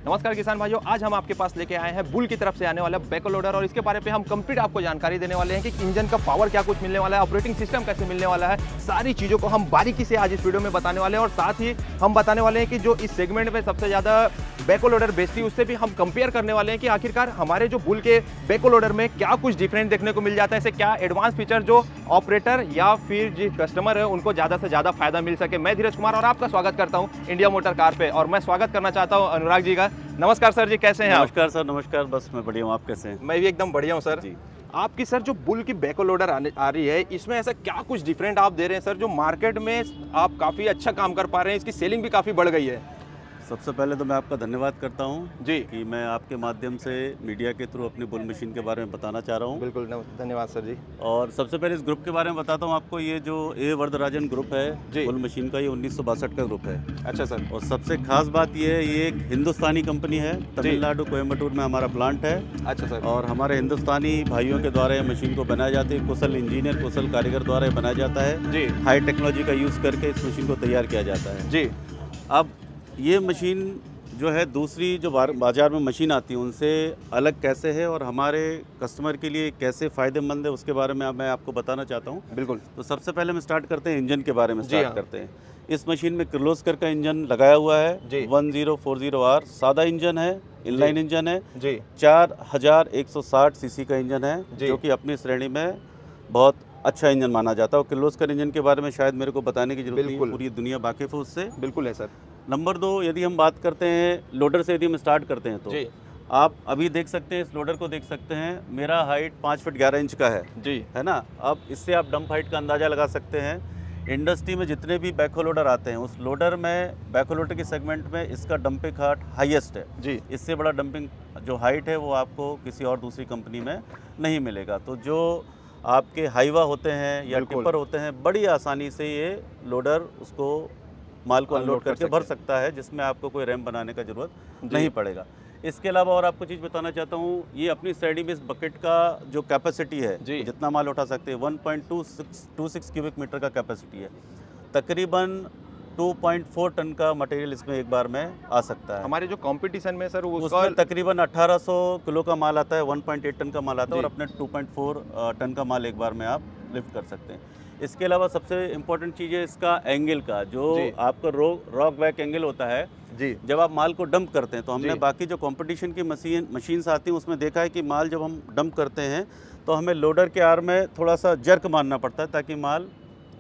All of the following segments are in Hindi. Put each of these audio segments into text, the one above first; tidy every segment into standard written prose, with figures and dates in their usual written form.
नमस्कार किसान भाइयों, आज हम आपके पास लेके आए हैं बुल की तरफ से आने वाला बैको लोडर और इसके बारे में हम कंप्लीट आपको जानकारी देने वाले हैं कि इंजन का पावर क्या कुछ मिलने वाला है, ऑपरेटिंग सिस्टम कैसे मिलने वाला है। सारी चीज़ों को हम बारीकी से आज इस वीडियो में बताने वाले हैं और साथ ही हम बताने वाले हैं कि जो इस सेगमेंट में सबसे ज़्यादा बैको लोडर बेचती है उससे भी हम कंपेयर करने वाले हैं कि आखिरकार हमारे जो बुल के बैको लोडर में क्या कुछ डिफरेंट देखने को मिल जाता है, ऐसे क्या एडवांस फीचर जो ऑपरेटर या फिर जो कस्टमर है उनको ज़्यादा से ज़्यादा फायदा मिल सके। मैं धीरज कुमार और आपका स्वागत करता हूँ इंडिया मोटर कार पे, और मैं स्वागत करना चाहता हूँ अनुराग जी का। नमस्कार सर जी, कैसे हैं आप? नमस्कार सर, नमस्कार। बस मैं बढ़िया हूँ, आप कैसे हैं? मैं भी एकदम बढ़िया हूँ सर जी। आपकी सर जो बुल की बैको लोडर आ रही है, इसमें ऐसा क्या कुछ डिफरेंट आप दे रहे हैं सर जो मार्केट में आप काफ़ी अच्छा काम कर पा रहे हैं, इसकी सेलिंग भी काफ़ी बढ़ गई है? सबसे पहले तो मैं आपका धन्यवाद करता हूँ जी कि मैं आपके माध्यम से मीडिया के थ्रू अपनी बुल मशीन के बारे में बताना चाह रहा हूँ। बिल्कुल, धन्यवाद सर जी। और सबसे पहले इस ग्रुप के बारे में बताता हूँ आपको। ये जो ए वरदराजन ग्रुप है बुल मशीन का, ये 1962 का ग्रुप है। अच्छा सर। और सबसे खास बात ये है, ये एक हिंदुस्तानी कंपनी है। तमिलनाडु कोयम्बटूर में हमारा प्लांट है। अच्छा सर। और हमारे हिंदुस्तानी भाइयों के द्वारा ये मशीन को बनाया जाती है, कुशल इंजीनियर, कुशल कारीगर द्वारा ये बनाया जाता है जी। हाई टेक्नोलॉजी का यूज़ करके इस मशीन को तैयार किया जाता है जी। अब ये मशीन जो है दूसरी जो बाज़ार में मशीन आती है उनसे अलग कैसे है और हमारे कस्टमर के लिए कैसे फ़ायदेमंद है, उसके बारे में मैं आपको बताना चाहता हूँ। बिल्कुल। तो सबसे पहले हम स्टार्ट करते हैं इंजन के बारे में। जी हाँ। करते हैं। इस मशीन में किर्लोस्कर का इंजन लगाया हुआ है। 1040R सादा इंजन है, इनलाइन इंजन है जी। 4160 सीसी का इंजन है, जो कि अपनी श्रेणी में बहुत अच्छा इंजन माना जाता है। और किर्लोस्कर इंजन के बारे में शायद मेरे को बताने की जरूरत नहीं है, पूरी दुनिया वाकिफ़ है उससे। बिल्कुल है सर। नंबर 2, यदि हम बात करते हैं लोडर से, यदि हम स्टार्ट करते हैं तो आप अभी देख सकते हैं, इस लोडर को देख सकते हैं। मेरा हाइट 5 फीट 11 इंच का है जी, है ना। अब इससे आप डंप हाइट का अंदाज़ा लगा सकते हैं। इंडस्ट्री में जितने भी बैकहो लोडर आते हैं उस लोडर में, बैकहो लोडर के सेगमेंट में इसका डंपिंग हाइट हाईएस्ट है जी। इससे बड़ा डंपिंग जो हाइट है वो आपको किसी और दूसरी कंपनी में नहीं मिलेगा। तो जो आपके हाईवा होते हैं या टिप्पर होते हैं, बड़ी आसानी से ये लोडर उसको माल को अनलोड करके भर सकता है, जिसमें आपको कोई रैम बनाने का जरूरत नहीं पड़ेगा। इसके अलावा और आपको चीज़ बताना चाहता हूँ, ये अपनी श्रेणी में इस बकेट का जो कैपेसिटी है, जितना माल उठा सकते हैं, 1.26 क्यूबिक मीटर का कैपेसिटी है। तकरीबन 2.4 टन का मटेरियल इसमें एक बार में आ सकता है। हमारे जो कंपटीशन में सर उसमें तकरीबन 1800 किलो का माल आता है, 1.8 टन का माल आता है, और अपने 2.4 टन का माल एक बार में आप लिफ्ट कर सकते हैं। इसके अलावा सबसे इम्पोर्टेंट चीज़ है इसका एंगल का, जो आपका रॉक बैक एंगल होता है जी। जब आप माल को डंप करते हैं तो हमने बाकी जो कंपटीशन की मशीन्स आती हैं उसमें देखा है कि माल जब हम डंप करते हैं तो हमें लोडर के आर में थोड़ा सा जर्क मारना पड़ता है ताकि माल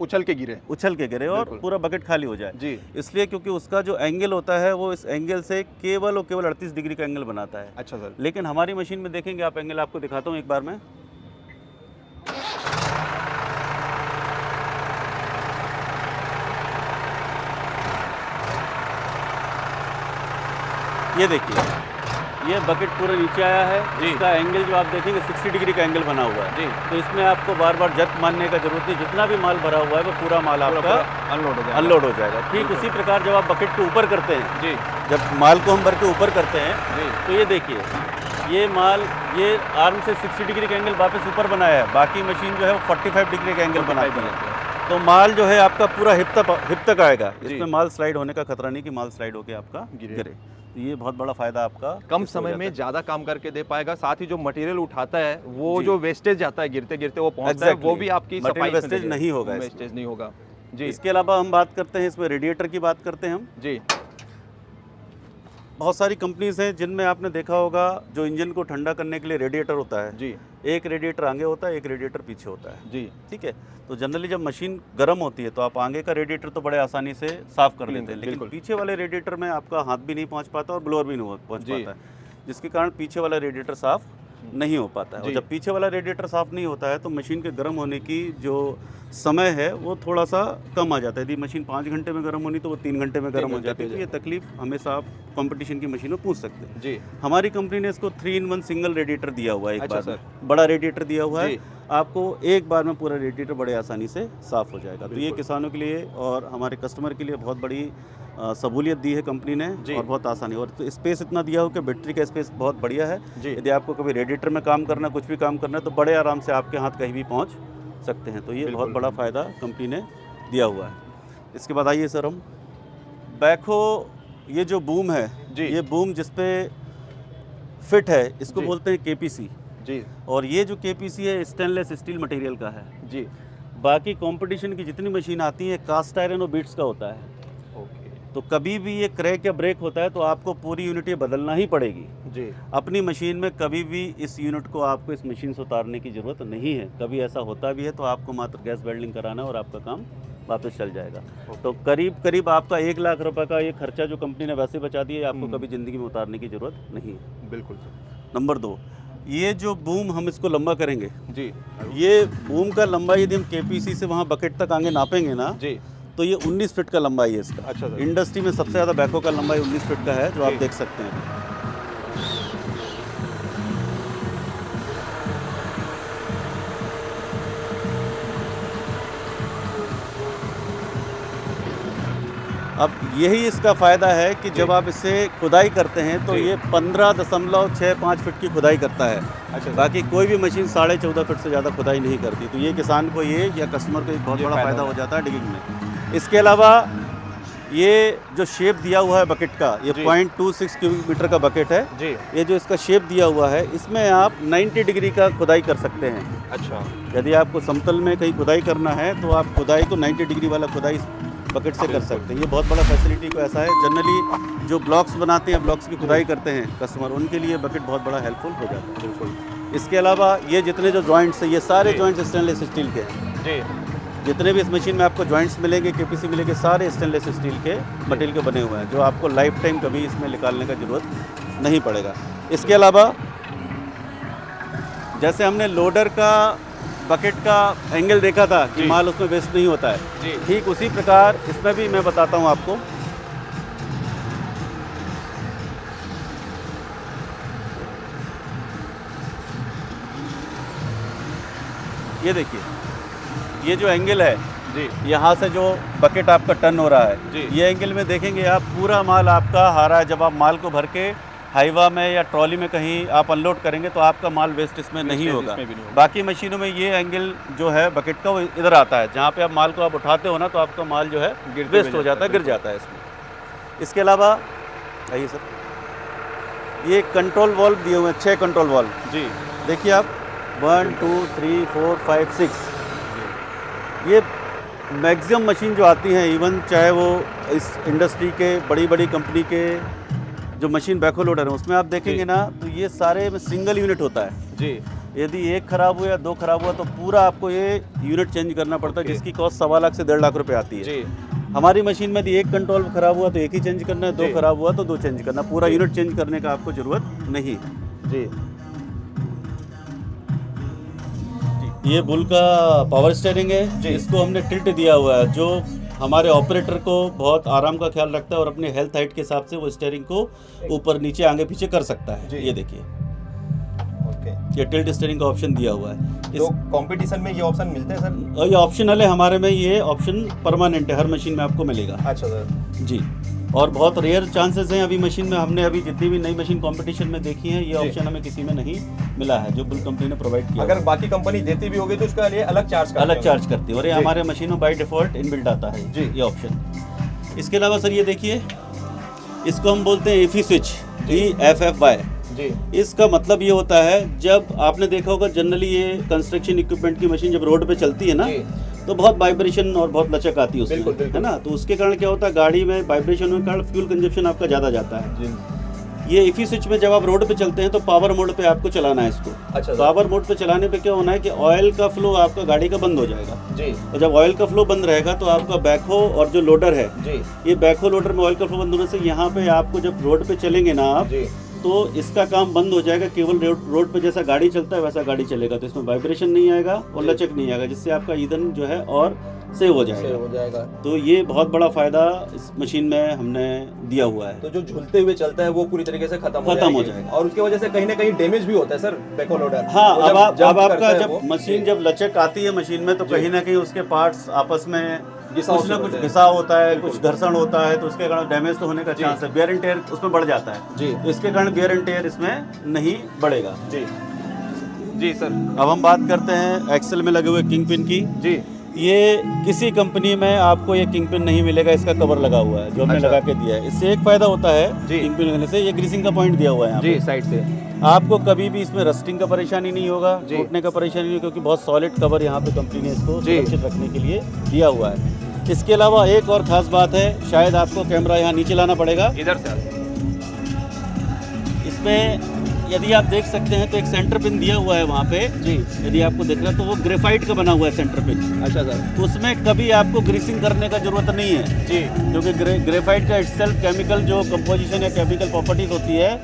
उछल के गिरे और पूरा बकेट खाली हो जाए जी। इसलिए क्योंकि उसका जो एंगल होता है वो इस एंगल से केवल और केवल 38 डिग्री का एंगल बनाता है। अच्छा सर। लेकिन हमारी मशीन में देखेंगे आप, एंगल आपको दिखाता हूँ एक बार में। ये देखिए, ये बकेट पूरा नीचे आया है। इसका एंगल जो आप देखेंगे 60 डिग्री का एंगल बना हुआ है जी। तो इसमें आपको बार बार जर्क मारने का जरूरत नहीं, जितना भी माल भरा हुआ है वो पूरा माल आपका अनलोड हो जाएगा। ठीक उसी प्रकार जब आप बकेट को ऊपर करते हैं जी, जब माल को हम भर के ऊपर करते हैं जी, तो ये देखिए, ये माल ये आर्म से 60 डिग्री का एंगल वापस ऊपर बनाया है। बाकी मशीन जो है वो 45 डिग्री का एंगल बनाती है। तो माल जो है आपका पूरा हिप तक आएगा। इसमें माल स्लाइड होने का खतरा नहीं कि माल स्लाइड होकर आपका गिरे। तो ये बहुत बड़ा फायदा आपका, कम समय में ज़्यादा काम करके दे पाएगा। साथ ही जो मटेरियल उठाता है वो जो वेस्टेज जाता है गिरते गिरते वो पहुंचता है, वो भी आपकी सफाई वेस्टेज नहीं होगा जी। इसके अलावा हम बात करते हैं, इसमें रेडिएटर की बात करते हैं हम जी। बहुत सारी कंपनीज हैं जिनमें आपने देखा होगा जो इंजन को ठंडा करने के लिए रेडिएटर होता है जी। एक रेडिएटर आगे होता है, एक रेडिएटर पीछे होता है जी। ठीक है। तो जनरली जब मशीन गर्म होती है तो आप आगे का रेडिएटर तो बड़े आसानी से साफ कर लेते हैं, लेकिन पीछे वाले रेडिएटर में आपका हाथ भी नहीं पहुंच पाता और ब्लोअर भी नहीं पहुंच पाता है, जिसके कारण पीछे वाला रेडिएटर साफ नहीं हो पाता है। और जब पीछे वाला रेडिएटर साफ नहीं होता है तो मशीन के गर्म होने की जो समय है वो थोड़ा सा कम आ जाता है। यदि मशीन 5 घंटे में गर्म होनी तो वो 3 घंटे में गर्म हो जाती है। तो ये तकलीफ हमेशा आप कंपटीशन की मशीन में पूछ सकते हैं जी। हमारी कंपनी ने इसको 3-in-1 सिंगल रेडिएटर दिया हुआ है, एक बार बड़ा रेडिएटर दिया हुआ है। आपको एक बार में पूरा रेडिएटर बड़े आसानी से साफ हो जाएगा। तो ये किसानों के लिए और हमारे कस्टमर के लिए बहुत बड़ी सहूलियत दी है कंपनी ने और बहुत आसानी। और तो स्पेस इतना दिया हो कि बैटरी का स्पेस बहुत बढ़िया है। यदि आपको कभी रेडिएटर में काम करना, कुछ भी काम करना है तो बड़े आराम से आपके हाथ कहीं भी पहुंच सकते हैं। तो ये बहुत बड़ा फ़ायदा कंपनी ने दिया हुआ है। इसके बाद आइए सर, हम बैकहो ये जो बूम है जी, ये बूम जिसपे फिट है इसको जी, बोलते हैं केपीसी। जी, और ये जो केपीसी है स्टेनलेस स्टील मटेरियल का है। जी, बाकी कंपटीशन की जितनी मशीन आती है कास्ट आयरन और बीट्स का होता है। ओके, तो कभी भी ये क्रैक या ब्रेक होता है तो आपको पूरी यूनिट ये बदलना ही पड़ेगी। जी, अपनी मशीन में कभी भी इस यूनिट को आपको इस मशीन से उतारने की ज़रूरत नहीं है। कभी ऐसा होता भी है तो आपको मात्र गैस वेल्डिंग कराना है और आपका काम वापस चल जाएगा। तो करीब करीब आपका 1 लाख रुपए का ये खर्चा जो कंपनी ने वैसे बचा दिया है, आपको कभी ज़िंदगी में उतारने की ज़रूरत नहीं है। बिल्कुल नंबर 2, ये जो बूम हम इसको लंबा करेंगे, जी, ये बूम का लंबाई यदि हम केपीसी से वहाँ बकेट तक आगे नापेंगे ना, जी, तो ये 19 फीट का लंबाई है इसका। अच्छा सर, इंडस्ट्री में सबसे ज़्यादा बैको का लंबाई 19 फीट का है, जो आप जी, देख सकते हैं। अब यही इसका फ़ायदा है कि जब आप इसे खुदाई करते हैं तो जी, ये 15.65 फीट की खुदाई करता है। अच्छा सर, बाकी कोई भी मशीन 14.5 फीट से ज़्यादा खुदाई नहीं करती। तो ये किसान को ये या कस्टमर को एक बहुत ये बड़ा फ़ायदा फ़ायदा हो होता जाता है डिगिंग में। इसके अलावा ये जो शेप दिया हुआ है बकेट का, ये जी, 0.26 क्यूबिक मीटर का बकेट है। जी, ये जो इसका शेप दिया हुआ है इसमें आप 90 डिग्री का खुदाई कर सकते हैं। अच्छा, यदि आपको समतल में कहीं खुदाई करना है तो आप खुदाई को 90 डिग्री वाला खुदाई बकेट से कर सकते हैं। ये बहुत बड़ा फैसिलिटी को ऐसा है। जनरली जो ब्लॉक्स बनाते हैं, ब्लॉक्स की खुदाई करते हैं कस्टमर, उनके लिए बकेट बहुत बड़ा हेल्पफुल हो जाता है। बिल्कुल, इसके अलावा ये जितने जो जॉइंट्स हैं ये सारे जी, जॉइंट्स स्टेनलेस स्टील के हैं। जी, जितने भी इस मशीन में आपको जॉइंट्स मिलेंगे, केपीसी मिलेंगे, सारे स्टेनलेस स्टील के मटेरियल के बने हुए हैं, जो आपको लाइफ टाइम कभी इसमें निकालने का ज़रूरत नहीं पड़ेगा। इसके अलावा जैसे हमने लोडर का बकेट का एंगल देखा था कि जी, माल उसमें वेस्ट नहीं होता है, जी, ठीक उसी प्रकार इसमें भी मैं बताता हूँ आपको। ये देखिए, ये जो एंगल है जी, यहाँ से जो बकेट आपका टर्न हो रहा है, जी, ये एंगल में देखेंगे आप पूरा माल आपका हारा है। जब आप माल को भर के हाईवा में या ट्रॉली में कहीं आप अनलोड करेंगे तो आपका माल वेस्ट इसमें नहीं होगा। इसमें भी नहीं होगा। बाकी मशीनों में ये एंगल जो है बकेट का वो इधर आता है, जहाँ पे आप माल को आप उठाते हो ना तो आपका माल जो है गिरते वेस्ट हुए हो जाता है, गिर जाता है इसमें। इसके अलावा आइए सर, ये कंट्रोल वाल्व दिए हुए हैं, 6 कंट्रोल वाल्व। जी, देखिए आप 1 2 3 4 5 6, ये मैक्सिमम मशीन जो आती हैं, इवन चाहे वो इस इंडस्ट्री के बड़ी बड़ी कंपनी के जो मशीन बैकहो लोडर है उसमें आप देखेंगे ना तो ये सारे में सिंगल यूनिट होता है। जी, यदि एक खराब हुआ या 2 खराब हुआ तो पूरा आपको ये यूनिट चेंज करना पड़ता है, जिसकी कॉस्ट 1.25 लाख से 1.5 लाख रुपए आती है। जी, हमारी मशीन में यदि एक कंट्रोल खराब हुआ तो एक ही चेंज करना है, 2 जी, खराब हुआ तो 2 चेंज करना, पूरा जी, यूनिट चेंज करने का आपको ज़रूरत नहीं। जी, ये बुल का पावर स्टीयरिंग है, जी, इसको हमने टिल्ट दिया हुआ है, जो हमारे ऑपरेटर को बहुत आराम का ख्याल रखता है और अपने हेल्थ हाइट के हिसाब से वो स्टीयरिंग को ऊपर नीचे आगे पीछे कर सकता जी। है। ये देखिए, ओके। ये टिल्ट स्टीयरिंग का ऑप्शन दिया हुआ है। तो कंपटीशन में ये ऑप्शन मिलते हैं सर? और ये ऑप्शनल है, हमारे में ये ऑप्शन परमानेंट है, हर मशीन में आपको मिलेगा। अच्छा सर, जी, और बहुत रेयर चांसेस हैं अभी मशीन में, हमने अभी जितनी भी नई मशीन कंपटीशन में देखी है ये जी। ऑप्शन हमें किसी में नहीं मिला है, जो बुल कंपनी ने प्रोवाइड किया। अगर बाकी कंपनी देती भी होगी तो उसका लिए अलग चार्ज करते अलग चार्ज करती है, और ये जी। हमारे मशीनों बाय डिफॉल्ट इनबिल्ट आता है जी। ये ऑप्शन। इसके अलावा सर ये देखिए, इसको हम बोलते हैं एफी स्विच, EFFY। जी, इसका मतलब ये होता है, जब आपने देखा होगा जनरली ये कंस्ट्रक्शन इक्विपमेंट की मशीन जब रोड पे चलती है ना जी, तो बहुत वाइब्रेशन और बहुत लचक आती है उसमें, बिल्कुल, बिल्कुल। है ना। तो उसके कारण क्या होता है, गाड़ी में वाइब्रेशन के कारण फ्यूल कंजप्शन आपका ज़्यादा जाता है। जी, ये इफी स्विच में जब आप रोड पे चलते हैं तो पावर मोड पे आपको चलाना है इसको। अच्छा सर, पावर मोड पे चलाने पे क्या होना है कि ऑयल का फ्लो आपका गाड़ी का बंद हो जाएगा, जी, और जब ऑयल का फ्लो बंद रहेगा तो आपका बैकहो और जो लोडर है, जी, ये बैकहो लोडर में ऑयल का फ्लो बंद होने से यहाँ पे आपको जब रोड पे चलेंगे ना आप, जी, तो इसका काम बंद हो जाएगा। केवल रोड पे जैसा गाड़ी चलता है वैसा गाड़ी चलेगा, तो इसमें वाइब्रेशन नहीं आएगा और जी। लचक नहीं आएगा, जिससे आपका ईंधन जो है और सेव हो से जाएगा। हो जाएगा। तो ये बहुत बड़ा फायदा इस मशीन में हमने दिया हुआ है। तो जो झूलते हुए चलता है वो पूरी तरीके से खत्म हो खत्म हो जाएगी। जाएगा। और उसकी वजह से कहीं ना कहीं डैमेज भी होता है सर बैकहो लोडर। हाँ, वो अब jump आपका करता है जब वो, मशीन जी, जब लचक आती है मशीन में तो जी। कहीं ना कहीं उसके पार्ट्स आपस में घिसाव कुछ ना से कुछ होते हैं। घिसाव होता है, बिल्कुल। कुछ घर्षण होता है, तो उसके कारण डैमेज तो होने का जी। चांस है, बियर एंड टेयर उसमें बढ़ जाता है। जी, तो इसके कारण बियर एंड टेयर इसमें नहीं बढ़ेगा। जी, जी सर, अब हम बात करते हैं एक्सेल में लगे हुए किंग पिन की। जी, ये किसी कंपनी में आपको ये किंग पिन नहीं मिलेगा, इसका कवर लगा हुआ है जो हमने अच्छा। लगा के दिया है। इससे एक फ़ायदा होता है जी। किंग पिन लगाने से, ये ग्रीसिंग का पॉइंट दिया हुआ है यहाँ जी पे। साइड से आपको कभी भी इसमें रस्टिंग का परेशानी नहीं होगा, जी। टूटने का परेशानी नहीं, क्योंकि बहुत सॉलिड कवर यहाँ पे कंपनी ने इसको जी। सुरक्षित रखने के लिए दिया हुआ है। इसके अलावा एक और ख़ास बात है, शायद आपको कैमरा यहाँ नीचे लाना पड़ेगा। इधर से इसमें यदि आप देख सकते हैं तो एक सेंटर पिन दिया हुआ है वहाँ पे। जी। यदि आपको दिख रहा है तो वो ग्रेफाइट का बना हुआ है सेंटर पिन। अच्छा सर। उसमें कभी आपको ग्रीसिंग करने का ज़रूरत नहीं है जी। क्योंकि ग्रेफाइट का इटसेल्फ केमिकल जो कंपोजिशन या केमिकल प्रॉपर्टीज होती है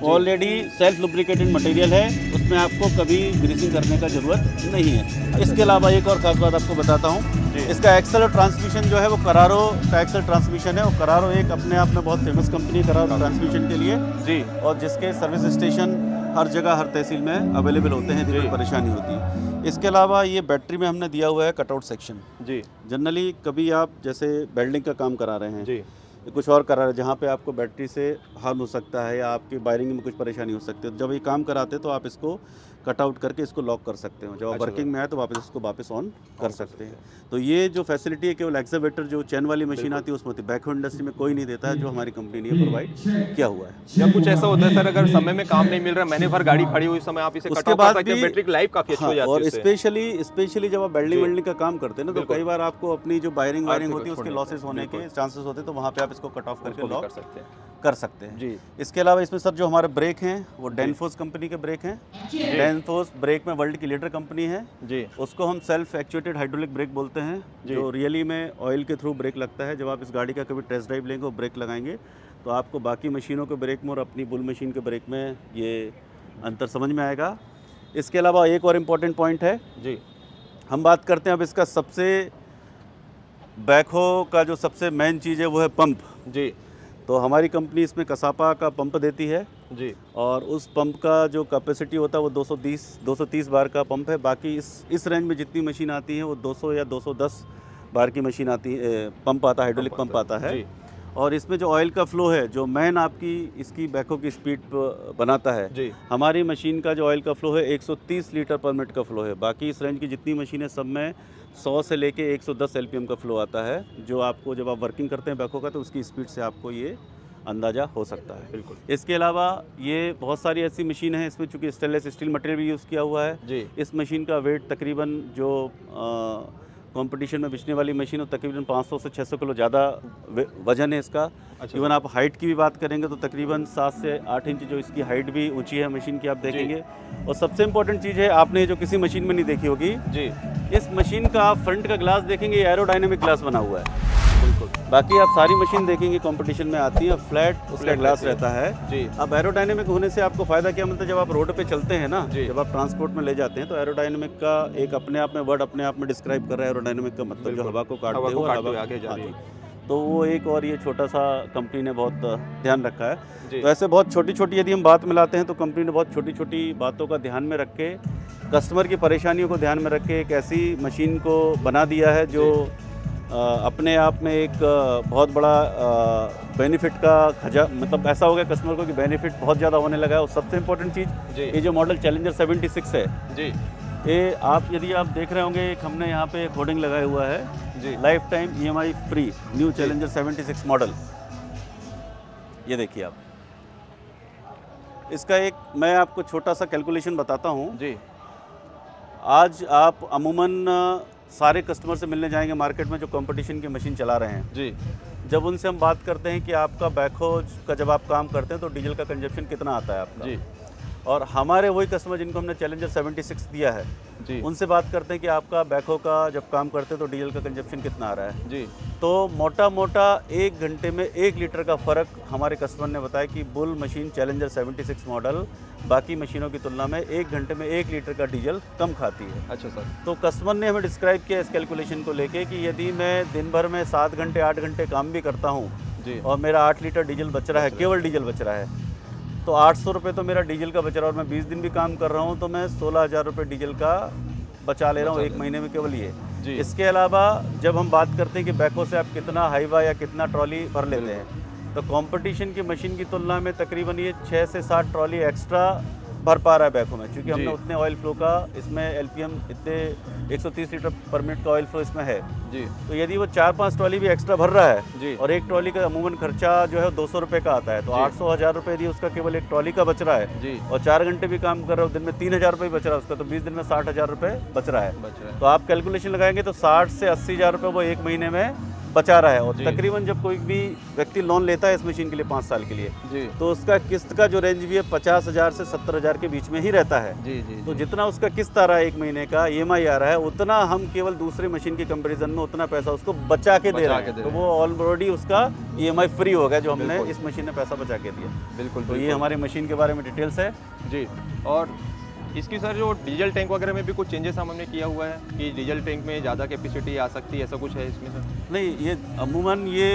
ऑलरेडी सेल्फ लुब्रिकेटेड मटेरियल है, उसमें आपको कभी ग्रीसिंग करने का ज़रूरत नहीं है। इसके अलावा एक और ख़ास बात आपको बताता हूँ, इसका एक्सल और ट्रांसमिशन जो है वो करारो का एक्सल ट्रांसमिशन है। और करारो एक अपने आप में बहुत फेमस कंपनी है करारो ट्रांसमिशन के लिए जी। और जिसके सर्विस स्टेशन हर जगह हर तहसील में अवेलेबल होते हैं, जिसमें परेशानी होती है। इसके अलावा ये बैटरी में हमने दिया हुआ है कटआउट सेक्शन। जी। जनरली कभी आप जैसे वेल्डिंग का काम करा रहे हैं जी। कुछ और करा रहे हैं जहाँ पे आपको बैटरी से हार्म हो सकता है या आपकी वायरिंग में कुछ परेशानी हो सकती है, तो जब ये काम कराते हैं तो आप इसको कट आउट करके इसको लॉक कर सकते हो। जब आप वर्किंग में आए तो वापस इसको वापस ऑन कर सकते हैं। तो ये जो फैसिलिटी है केवल एक्सेवेटर जो चैन वाली मशीन आती है उसमें होती है, बैकहो इंडस्ट्री में कोई नहीं देता है, जो हमारी कंपनी ने प्रोवाइड किया हुआ है। या कुछ ऐसा होता है सर, अगर समय में काम नहीं मिल रहा, महीने भर गाड़ी खड़ी हुई, समय आप इसे कट ऑफ कर सकते हैं, बैटरी की लाइफ काफी अच्छी हो जाती है। और स्पेशली जब आप वेल्डिंग का काम करते हैं ना, तो कई बार आपको अपनी जो वायरिंग होती है उसके लॉसेस होने के चांसेस होते हैं, तो वहाँ पे आप इसको कट ऑफ करके लॉक कर सकते हैं जी। इसके अलावा इसमें सर जो हमारे ब्रेक हैं वो डेनफोर्स कंपनी के ब्रेक हैं। डेनफोर्स ब्रेक में वर्ल्ड की लीडर कंपनी है जी। उसको हम सेल्फ एक्चुएटेड हाइड्रोलिक ब्रेक बोलते हैं, जो रियली में ऑयल के थ्रू ब्रेक लगता है। जब आप इस गाड़ी का कभी टेस्ट ड्राइव लेंगे और ब्रेक लगाएंगे तो आपको बाकी मशीनों के ब्रेक में और अपनी बुल मशीन के ब्रेक में ये अंतर समझ में आएगा। इसके अलावा एक और इम्पॉर्टेंट पॉइंट है जी, हम बात करते हैं अब इसका सबसे बैकहो का जो सबसे मेन चीज़ है वो है पंप जी। तो हमारी कंपनी इसमें कसापा का पंप देती है जी, और उस पंप का जो कैपेसिटी होता है वो 230 बार का पंप है। बाकी इस रेंज में जितनी मशीन आती है वो 200 या 210 बार की मशीन आती है, पंप आता है, हाइड्रोलिक पंप आता है। और इसमें जो ऑयल का फ्लो है जो मेन आपकी इसकी बैकहो की स्पीड बनाता है जी, हमारी मशीन का जो ऑयल का फ्लो है 130 लीटर पर मिनट का फ्लो है। बाकी इस रेंज की जितनी मशीन है सब में 100 से लेके 110 एलपीएम का फ्लो आता है, जो आपको जब आप वर्किंग करते हैं बैकहो का तो उसकी स्पीड से आपको ये अंदाज़ा हो सकता है। बिल्कुल। इसके अलावा ये बहुत सारी ऐसी मशीन है, इसमें चूँकि स्टेनलेस स्टील मटेरियल भी यूज़ किया हुआ है जी। इस मशीन का वेट तकरीबन जो कंपटीशन में बिचने वाली मशीन हो तकरीबन 500 से 600 किलो ज़्यादा वजन है इसका। अच्छा। इवन आप हाइट की भी बात करेंगे तो तकरीबन 7 से 8 इंच जो इसकी हाइट भी ऊंची है मशीन की, आप देखेंगे। और सबसे इम्पोर्टेंट चीज़ है, आपने जो किसी मशीन में नहीं देखी होगी जी, इस मशीन का आप फ्रंट का ग्लास देखेंगे एरोडायनेमिक ग्लास बना हुआ है। बिल्कुल। बाकी आप सारी मशीन देखेंगे कंपटीशन में आती है फ्लैट उसका ग्लास रहता है जी। अब एरोडायनेमिक होने से आपको फ़ायदा क्या मिलता है, जब आप रोड पे चलते हैं ना, जब आप ट्रांसपोर्ट में ले जाते हैं तो एरोडायनेमिक का एक अपने आप में वर्ड अपने आप में डिस्क्राइब कर रहा है। एरोडायनेमिक का मतलब जो हवा को काटते हुए हवा आगे जा रही है, तो वो एक और ये छोटा सा कंपनी ने बहुत ध्यान रखा है। तो ऐसे बहुत छोटी छोटी यदि हम बात मिलाते हैं तो कंपनी ने बहुत छोटी छोटी बातों का ध्यान में रख के, कस्टमर की परेशानियों को ध्यान में रख के एक ऐसी मशीन को बना दिया है जो अपने आप में एक बहुत बड़ा बेनिफिट का मतलब ऐसा हो गया कस्टमर को कि बेनिफिट बहुत ज़्यादा होने लगा है। और सबसे इम्पोर्टेंट चीज़ ये जो मॉडल चैलेंजर 76 है जी, ये आप यदि आप देख रहे होंगे एक हमने यहाँ पे एक होर्डिंग लगाया हुआ है जी, lifetime EMI free new challenger 76 model. ये देखिए आप, इसका एक मैं आपको छोटा सा कैलकुलेशन बताता हूँ जी। आज आप अमूमन सारे कस्टमर से मिलने जाएंगे मार्केट में जो कंपटीशन की मशीन चला रहे हैं जी, जब उनसे हम बात करते हैं कि आपका बैकहो का जब आप काम करते हैं तो डीजल का कंजप्शन कितना आता है आपका जी, और हमारे वही कस्टमर जिनको हमने चैलेंजर 76 दिया है जी, उनसे बात करते हैं कि आपका बैकहो का जब काम करते हैं तो डीजल का कंजप्शन कितना आ रहा है जी। तो मोटा मोटा 1 घंटे में 1 लीटर का फ़र्क हमारे कस्टमर ने बताया कि बुल मशीन चैलेंजर 76 मॉडल बाकी मशीनों की तुलना में 1 घंटे में 1 लीटर का डीजल कम खाती है। अच्छा सर। तो कस्टमर ने हमें डिस्क्राइब किया इस कैलकुलेशन को लेके कि यदि मैं दिन भर में 7 घंटे 8 घंटे काम भी करता हूँ जी, और मेरा 8 लीटर डीजल बच रहा है, केवल डीजल बच रहा है, तो 800 रुपये तो मेरा डीजल का बच रहा है, और मैं 20 दिन भी काम कर रहा हूँ तो मैं 16,000 रुपये डीजल का बचा ले रहा हूँ 1 महीने में केवल ये जी। इसके अलावा जब हम बात करते हैं कि बैकहो से आप कितना हाईवा या कितना ट्रॉली भर लेते हैं, तो कंपटीशन की मशीन की तुलना में तकरीबन ये 6 से 7 ट्रॉली एक्स्ट्रा भर पा रहा है बैकहो में, क्योंकि हमने उतने ऑयल फ्लो का इसमें एलपीएम इतने 130 लीटर पर मिनट का ऑयल फ्लो इसमें है जी। तो यदि वो 4-5 ट्रॉली भी एक्स्ट्रा भर रहा है जी, और एक ट्रॉली का अमूमन खर्चा जो है 200 रुपये का आता है, तो 800-1000 रुपये यदि उसका केवल एक ट्रॉली का बच रहा है जी, और 4 घंटे भी काम कर रहा है, दिन में 3000 रुपये बच रहा है उसका, तो 20 दिन में 60,000 रुपये बच रहा है। तो आप कैलकुलेशन लगाएंगे तो 60 से 80,000 रुपये वो एक महीने में बचा रहा है। और तकरीबन जब कोई भी व्यक्ति लोन लेता है इस मशीन के लिए 5 साल के लिए जी, तो उसका किस्त का जो रेंज भी है 50,000 से 70,000 के बीच में ही रहता है जी, जी, तो जितना उसका किस्त आ रहा है एक महीने का, EMI आ रहा है, उतना हम केवल दूसरी मशीन के कंपैरिजन में उतना पैसा उसको बचा के दे रहे हैं। तो वो ऑलरेडी उसका EMI फ्री हो गया जो हमने इस मशीन में पैसा बचा के दिया। बिल्कुल। तो ये हमारी मशीन के बारे में डिटेल्स है जी। और इसकी सर जो डीजल टैंक वगैरह में भी कुछ चेंजेस हमने किया हुआ है कि डीजल टैंक में ज़्यादा कैपेसिटी आ सकती है, ऐसा कुछ है इसमें सर? नहीं, ये अमूमन ये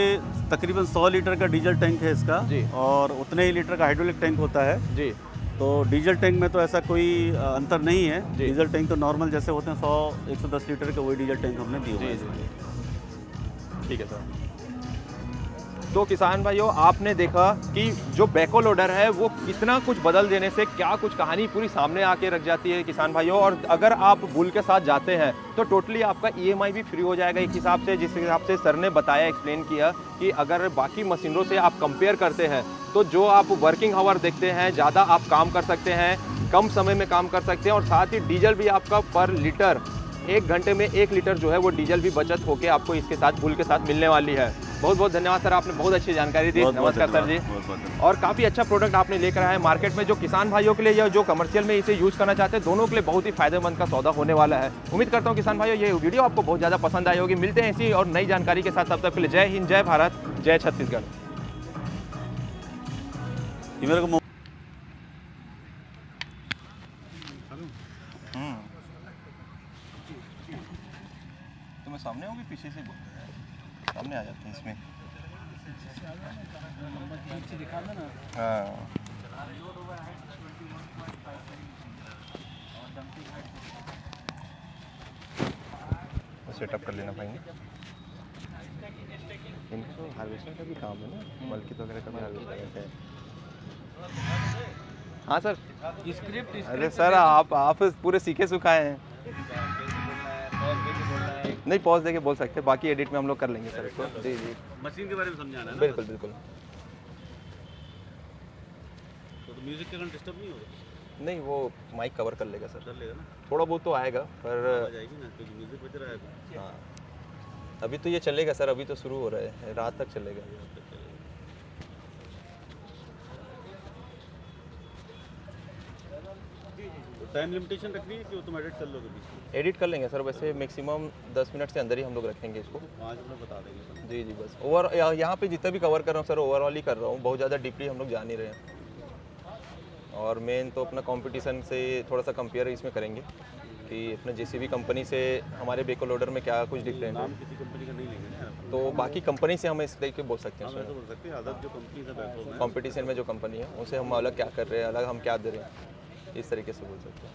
तकरीबन 100 लीटर का डीजल टैंक है इसका जी, और उतने ही लीटर का हाइड्रोलिक टैंक होता है जी। तो डीजल टैंक में तो ऐसा कोई अंतर नहीं है, डीजल टैंक तो नॉर्मल जैसे होते हैं 100-110 लीटर का वही डीजल टैंक हमने दिया हुआ है। ठीक है सर। तो किसान भाइयों, आपने देखा कि जो बैकहो लोडर है वो कितना कुछ बदल देने से क्या कुछ कहानी पूरी सामने आके रख जाती है किसान भाइयों। और अगर आप बुल के साथ जाते हैं तो टोटली आपका EMI भी फ्री हो जाएगा एक हिसाब से, जिस हिसाब से सर ने बताया, एक्सप्लेन किया कि अगर बाकी मशीनों से आप कंपेयर करते हैं तो जो आप वर्किंग आवर देखते हैं, ज़्यादा आप काम कर सकते हैं, कम समय में काम कर सकते हैं, और साथ ही डीजल भी आपका पर लीटर 1 घंटे में 1 लीटर जो है वो डीजल भी बचत होकर आपको इसके साथ बुल के साथ मिलने वाली है। बहुत बहुत धन्यवाद सर, आपने बहुत अच्छी जानकारी दी। नमस्कार सर जी। और काफ़ी अच्छा प्रोडक्ट आपने लेकर आए मार्केट में, जो किसान भाइयों के लिए या जो कमर्शियल में इसे यूज़ करना चाहते हैं, दोनों के लिए बहुत ही फायदेमंद का सौदा होने वाला है। उम्मीद करता हूँ किसान भाइयों ये वीडियो आपको बहुत ज़्यादा पसंद आई होगी। मिलते हैं ऐसी और नई जानकारी के साथ, तब तक के लिए जय हिंद, जय भारत, जय छत्तीसगढ़। तुम्हें सामने होगी, पीछे से बोल सामने आ जाते हैं इसमें। हाँ, सेटअप कर लेना पाएंगे। इनको तो हार्वेस्टर का भी काम है ना, मलकित वगैरह का भी हार्वेस्टर है। हाँ सर, स्क्रिप्ट। अरे सर आप पूरे सीखे सुखाए हैं। नहीं, पॉज देके बोल सकते हैं, बाकी एडिट में हम लोग कर लेंगे सर इसको। जी जी, मशीन के बारे में समझाना है ना। बिल्कुल बिल्कुल। तो म्यूजिक के कारण डिस्टर्ब नहीं होगा? नहीं, वो माइक कवर कर लेगा सर। कर लेगा ना, थोड़ा बहुत तो आएगा, पर आ जाएगी ना, क्योंकि म्यूजिक बज रहा है। हाँ, अभी तो ये चलेगा सर, अभी तो शुरू हो रहा है, रात तक चलेगा। टाइम लिमिटेशन रखनी है कि वो तुम एडिट कर लोगे? एडिट कर लेंगे सर, वैसे मैक्सिमम 10 मिनट से अंदर ही हम लोग रखेंगे इसको। 5 मिनट बता देंगे। जी जी, बस ओवर यहाँ पे जितना भी कवर कर रहा हूँ सर, ओवरऑल ही कर रहा हूँ, बहुत ज़्यादा डीपली हम लोग जा नहीं रहे हैं। और मेन तो अपना कंपटीशन से थोड़ा सा कंपेयर इसमें करेंगे कि अपने JCB कंपनी से हमारे बैकहो लोडर में क्या कुछ डिफरेंट है। किसी कंपनी का नहीं लेंगे तो बाकी कंपनी से हम इस तरीके बोल सकते हैं, बोल सकते हैं अदर जो कंपनी है कंपटीशन में जो कंपनी है उनसे हम अलग क्या कर रहे हैं, अलग हम क्या दे रहे हैं, इस तरीके से बोल सकते हैं।